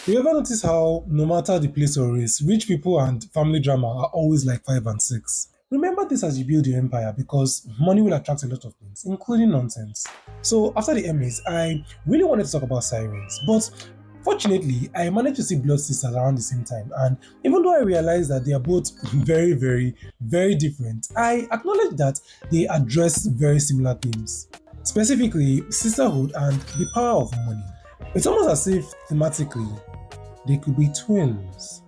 You ever notice how, no matter the place or race, rich people and family drama are always like 5 and 6? Remember this as you build your empire because money will attract a lot of things, including nonsense. So, after the Emmys, I really wanted to talk about Sirens, but fortunately, I managed to see Blood Sisters around the same time. And even though I realized that they are both very, very, very different, I acknowledge that they address very similar themes, specifically sisterhood and the power of money. It's almost as if thematically they could be twins.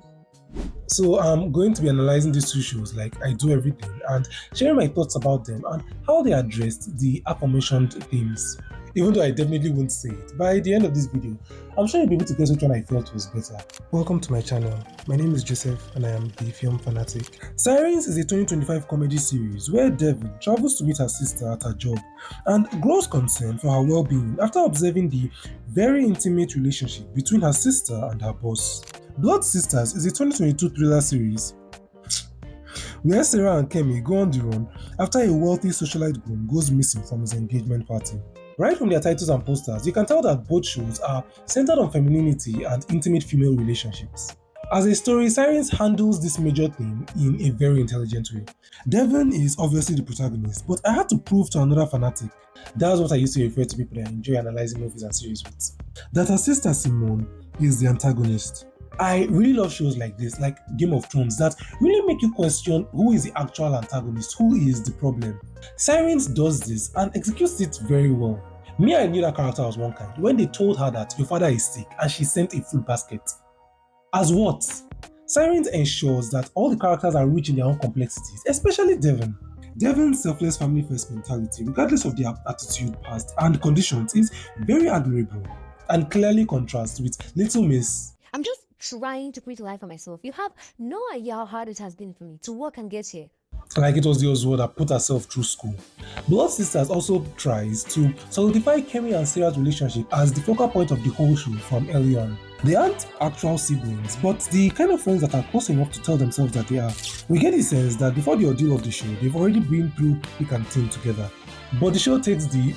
So I'm going to be analyzing these two shows like I do everything and sharing my thoughts about them and how they addressed the aforementioned themes. Even though I definitely won't say it, by the end of this video, I'm sure you'll be able to guess which one I felt was better. Welcome to my channel. My name is Joseph and I am the film fanatic. Sirens is a 2025 comedy series where Devon travels to meet her sister at her job and grows concern for her well-being after observing the very intimate relationship between her sister and her boss. Blood Sisters is a 2022 thriller series where Sarah and Kemi go on the run after a wealthy socialite groom goes missing from his engagement party. Right from their titles and posters, you can tell that both shows are centered on femininity and intimate female relationships. As a story, Sirens handles this major theme in a very intelligent way. Devon is obviously the protagonist, but I had to prove to another fanatic, that's what I used to refer to people that enjoy analyzing movies and series with, that her sister Simone is the antagonist. I really love shows like this, like Game of Thrones, that really make you question who is the actual antagonist, who is the problem. Sirens does this and executes it very well. Me, I knew that character was one kind when they told her that your father is sick and she sent a food basket. As what? Sirens ensures that all the characters are rich in their own complexities, especially Devon. Devon's selfless family first mentality, regardless of their attitude, past, and conditions, is very admirable and clearly contrasts with Little Miss. I'm just trying to create a life for myself. You have no idea how hard it has been for me to work and get here. Like it was the Oswald that put herself through school. Blood Sisters also tries to solidify Kemi and Sarah's relationship as the focal point of the whole show from early on. They aren't actual siblings, but the kind of friends that are close enough to tell themselves that they are. We get the sense that before the ordeal of the show, they've already been through thick and thin together. But the show takes the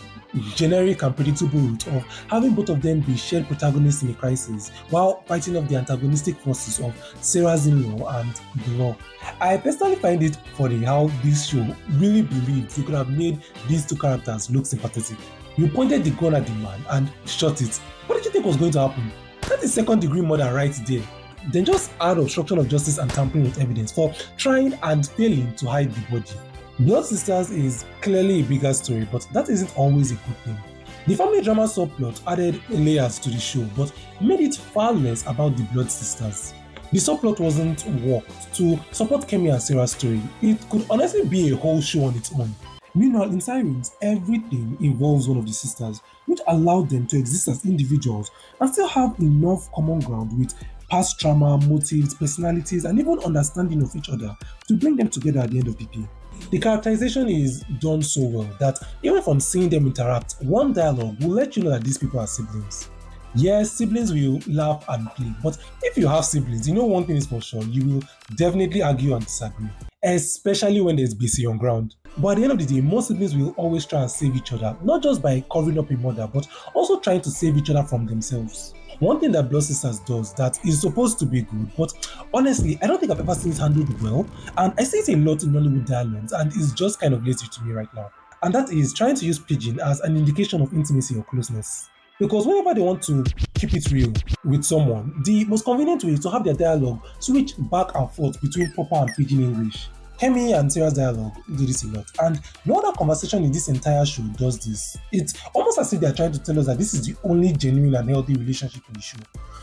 generic and predictable route of having both of them be shared protagonists in a crisis while fighting off the antagonistic forces of Sarah's in-law and the law. I personally find it funny how this show really believed you could have made these two characters look sympathetic. You pointed the gun at the man and shot it. What did you think was going to happen? That is second-degree murder right there. Then just add obstruction of justice and tampering with evidence for trying and failing to hide the body. Blood Sisters is clearly a bigger story, but that isn't always a good thing. The family drama subplot added layers to the show, but made it far less about the Blood Sisters. The subplot wasn't worked to support Kemi and Sarah's story. It could honestly be a whole show on its own. Meanwhile, in Sirens, everything involves one of the sisters, which allowed them to exist as individuals and still have enough common ground with past trauma, motives, personalities, and even understanding of each other to bring them together at the end of the day. The characterization is done so well that even from seeing them interact, one dialogue will let you know that these people are siblings. Yes, siblings will laugh and play, but if you have siblings, you know one thing is for sure, you will definitely argue and disagree, especially when there's BC on ground. But at the end of the day, most siblings will always try and save each other, not just by covering up a murder, but also trying to save each other from themselves. One thing that Blood Sisters does that is supposed to be good, but honestly, I don't think I've ever seen it handled well, and I see it a lot in Nollywood dialogues, and it's just kind of lazy to me right now. And that is trying to use pidgin as an indication of intimacy or closeness. Because whenever they want to keep it real with someone, the most convenient way is to have their dialogue switch back and forth between proper and pidgin English. Kemi and Sarah's dialogue do this a lot, and no other conversation in this entire show does this. It's almost as if they're trying to tell us that this is the only genuine and healthy relationship in the show.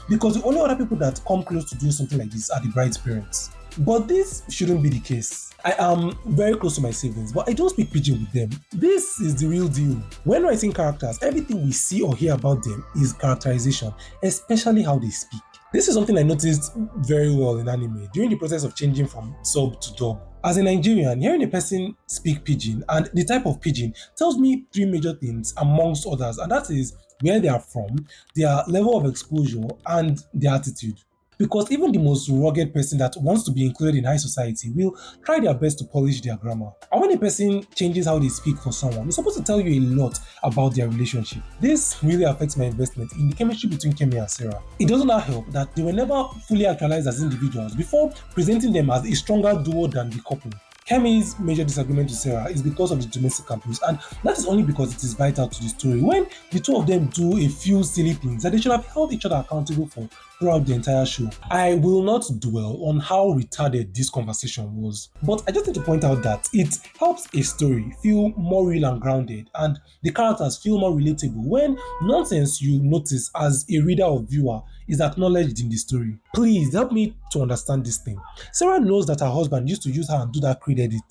Because the only other people that come close to doing something like this are the bride's parents. But this shouldn't be the case. I am very close to my siblings, but I don't speak pidgin with them. This is the real deal. When writing characters, everything we see or hear about them is characterization, especially how they speak. This is something I noticed very well in anime during the process of changing from sub to dub. As a Nigerian, hearing a person speak pidgin and the type of pidgin tells me three major things amongst others, and that is where they are from, their level of exposure, and their attitude. Because even the most rugged person that wants to be included in high society will try their best to polish their grammar. And when a person changes how they speak for someone, it's supposed to tell you a lot about their relationship. This really affects my investment in the chemistry between Kemi and Sarah. It does not help that they were never fully actualized as individuals before presenting them as a stronger duo than the couple. Kemi's major disagreement with Sarah is because of the domestic abuse, and that is only because it is vital to the story. When the two of them do a few silly things that they should have held each other accountable for throughout the entire show. I will not dwell on how retarded this conversation was, but I just need to point out that it helps a story feel more real and grounded, and the characters feel more relatable when nonsense you notice as a reader or viewer is acknowledged in the story. Please help me to understand this thing. Sarah knows that her husband used to use her and do that creed edit.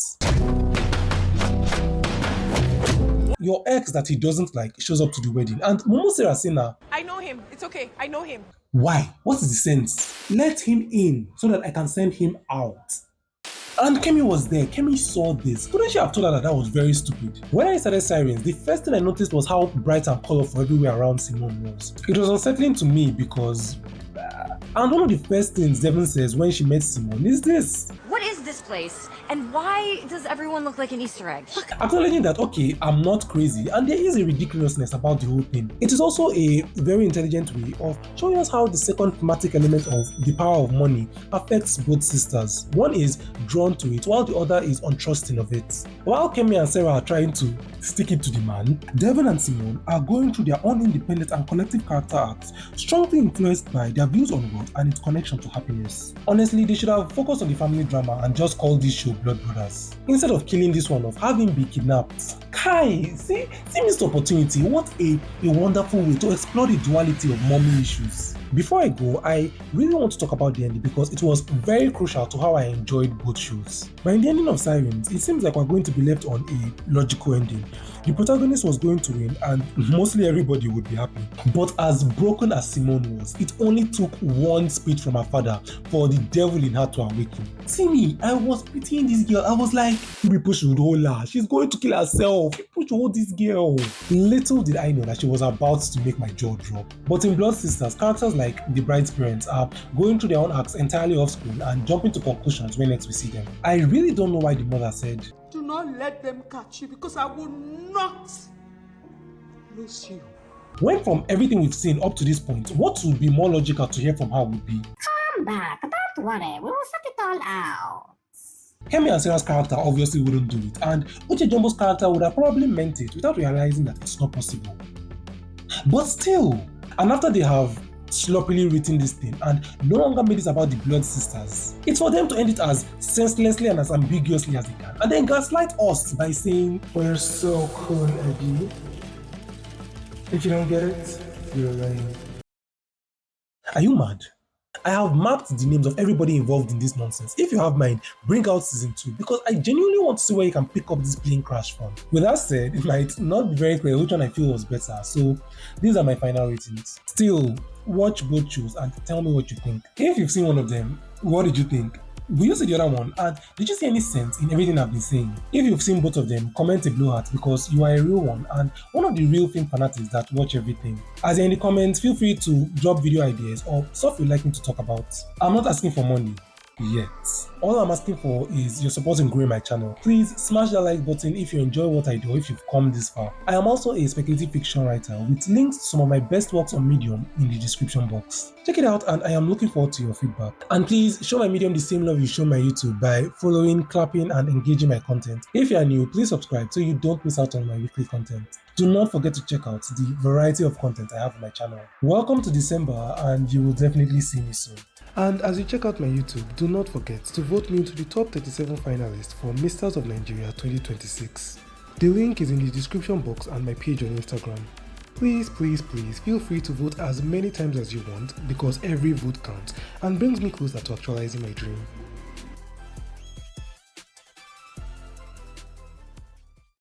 Your ex that he doesn't like shows up to the wedding, and Momo Sarah saying now, I know him. It's okay. I know him. why? What is the sense? Let him in so that I can send him out. And Kemi was there. Kemi saw this. Couldn't she have told her that that was very stupid? When I started Sirens, the first thing I noticed was how bright and colorful everywhere around Simone was. It was unsettling to me because... and one of the first things Devon says when she met Simone is this. What is this place? And why does everyone look like an Easter egg? Acknowledging that, okay, I'm not crazy, and there is a ridiculousness about the whole thing. It is also a very intelligent way of showing us how the second thematic element of the power of money affects both sisters. One is drawn to it, while the other is untrusting of it. While Kemi and Sarah are trying to stick it to the man, Devon and Simone are going through their own independent and collective character arcs, strongly influenced by their views on world and its connection to happiness. Honestly, they should have focused on the family drama and just called this show Blood Brothers, instead of killing this one off, having be kidnapped. Kai, see missed opportunity. What a wonderful way to explore the duality of mommy issues. Before I go, I really want to talk about the ending because it was very crucial to how I enjoyed both shows. But in the ending of Sirens, it seems like we're going to be left on a logical ending. The protagonist was going to win and mostly everybody would be happy. But as broken as Simone was, it only took one speech from her father for the devil in her to awaken. See me, I was pitying this girl. I was like, people should hold her. She's going to kill herself. People should hold this girl. Little did I know that she was about to make my jaw drop. But in Blood Sisters, characters like the bride's parents are going through their own arcs entirely off screen and jumping to conclusions when next we see them. I really don't know why the mother said, Do not let them catch you because I will not lose you. when from everything we've seen up to this point, what would be more logical to hear from her would be, Come back, don't worry, we will sort it all out. Kemi and Sarah's character obviously wouldn't do it, and Uche Jumbo's character would have probably meant it without realizing that it's not possible. But still, and after they have sloppily written this thing and no longer made it about the Blood Sisters, it's for them to end it as senselessly and as ambiguously as they can, and then gaslight us by saying, we're so cool, Eddie. If you don't get it, you're lying. Are you mad? I have mapped the names of everybody involved in this nonsense. If you have mine, bring out season 2 because I genuinely want to see where you can pick up this plane crash from. With that said, it might not be very clear which one I feel was better, so these are my final ratings. Still, watch both shows and tell me what you think. If you've seen one of them, what did you think? Will you see the other one? And did you see any sense in everything I've been saying? If you've seen both of them, comment a blue heart because you are a real one and one of the real film fanatics that watch everything. As you're in the comments, feel free to drop video ideas or stuff you'd like me to talk about. I'm not asking for money yet. All I'm asking for is your support in growing my channel. Please smash that like button if you enjoy what I do, if you've come this far. I am also a speculative fiction writer with links to some of my best works on Medium in the description box. Check it out and I am looking forward to your feedback. And please show my Medium the same love you show my YouTube by following, clapping and engaging my content. If you are new, please subscribe so you don't miss out on my weekly content. Do not forget to check out the variety of content I have on my channel. Welcome to December and you will definitely see me soon. And as you check out my YouTube, do not forget to vote me into the top 37 finalists for Misters of Nigeria 2026. The link is in the description box and my page on Instagram. Please feel free to vote as many times as you want because every vote counts and brings me closer to actualizing my dream.